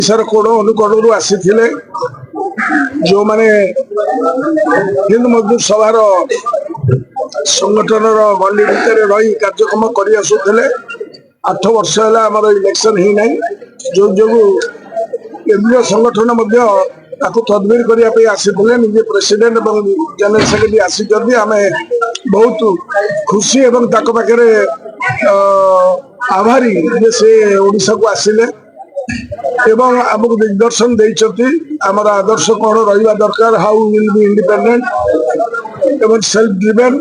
Sir कोण अनुकोणरू आसीथिले जो माने हिंद मजदूर सभार संगठन गली भितर रही कार्यक्रम कर आसुले 8 वर्ष है आम इलेक्शन ही ना जो जो केंद्रीय संगठन तदबिर करने आसी निजे प्रेसिडेंट और जनरल सेक्रेटरी आसी आम बहुत खुशी एवं पाखे आभारी जे से ओडिशा को आसिले एवं आमको दिग्दर्शन देइछथि हमर आदर्श कोन रहिबा दरकार हाउ विल बी इंडिपेंडेंट एवं सेल्फ ड्रिवन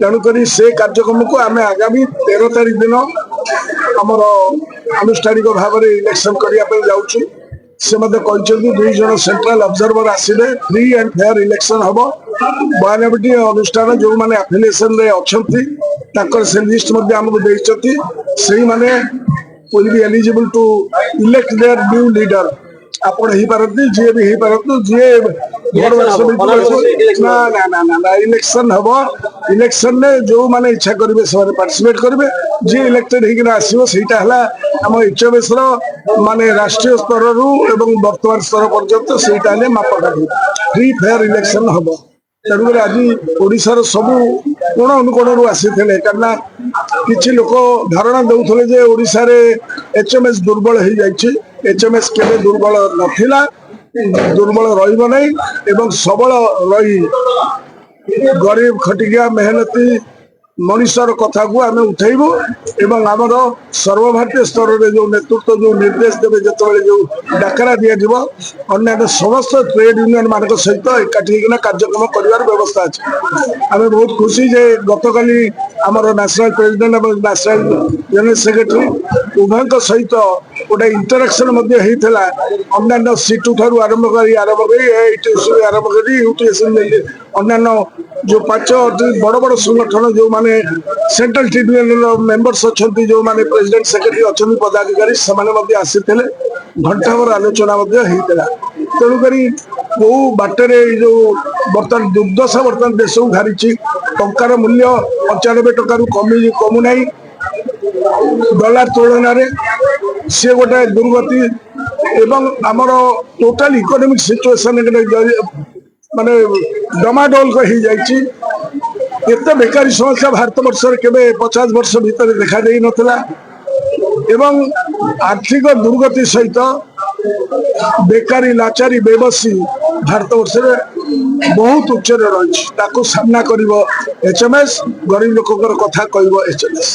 तेणुकरी से कार्यक्रम को आम आगामी 13 तारीख दिन हमर अनुष्ठानिक भाव में इलेक्शन करने जाऊँ से मत दुई जन सेंट्रल ऑब्जर्वर आसिले फ्री एंड फेयर इलेक्शन हम 92 अनुष्ठान जो मैंने एफिलिएशन रे अच्छी से लिस्ट आमको देइछथि से माने will be eligible to elect their new leader आपण ही पारती जे भी ही पारती जे ना ना ना ना इलेक्शन हबो इलेक्शन ने जो माने इच्छा करबे सब पार्टिसिपेट करबे जे इलेक्टेड ही ना आसीबो सेटा हला हम एचएमएस रो माने राष्ट्रीय स्तर रु एवं वर्तमान स्तर पर्यंत सेटा ने मापकाठी फ्री फेयर इलेक्शन हबो तेणुकर आज ओडिशार सबू कोण अनुकोण आसी किसी लोक धारणा दौले जे ओडिशा रे एचएमएस दुर्बल हो जाइए एचएमएस केबे दुर्बल नथिला दुर्बल रहिबो नै एवं सबल रही गरीब खटिया मेहनती मनुष्यर कथा को आम उठेबू एवं आमर सर्वभारतीय स्तर में जो नेतृत्व जो निर्देश देवे जो जो डाकरा दिज्व अन्य समस्त ट्रेड यूनियन मान सहित एकाठी कार्यक्रम कर व्यवस्था अच्छे आम बहुत खुशी जे गतकाली आमर नेशनल प्रेसिडेंट और नेशनल जनरल सेक्रेटरी उभय सहित गोटे इंटराक्शन अन्य सीटू ठार आरंभ कर आरंभ कर अन्य जो 5 बड़ बड़ संगठन जो माने सेंट्रल ट्रिब्यूनल मेंबर्स अच्छा जो माने प्रेसिडेंट सेक्रेटरी अच्छा पदाधिकारी से आसी घंटाभर आलोचना तेणुक बहु बाटर जो बर्तमान दुर्दशा बर्तमान देश को घारी टंकार मूल्य 95 टकर कमुना डॉलर तुलन सी गोटे दुर्गति एवं आमर टोटाल इकोनॉमिक सिचुएशन माने डमाडोल हो जाइए एत बेकारी समस्या भारत वर्ष के 50 वर्ष भीतर देखा दे नथिला एवं आर्थिक दुर्गति सहित बेकारी लाचारी बेबसी भारत वर्ष बहुत उच्च रही सामना कर एचएमएस गरीब लोक कथा कह एचएमएस।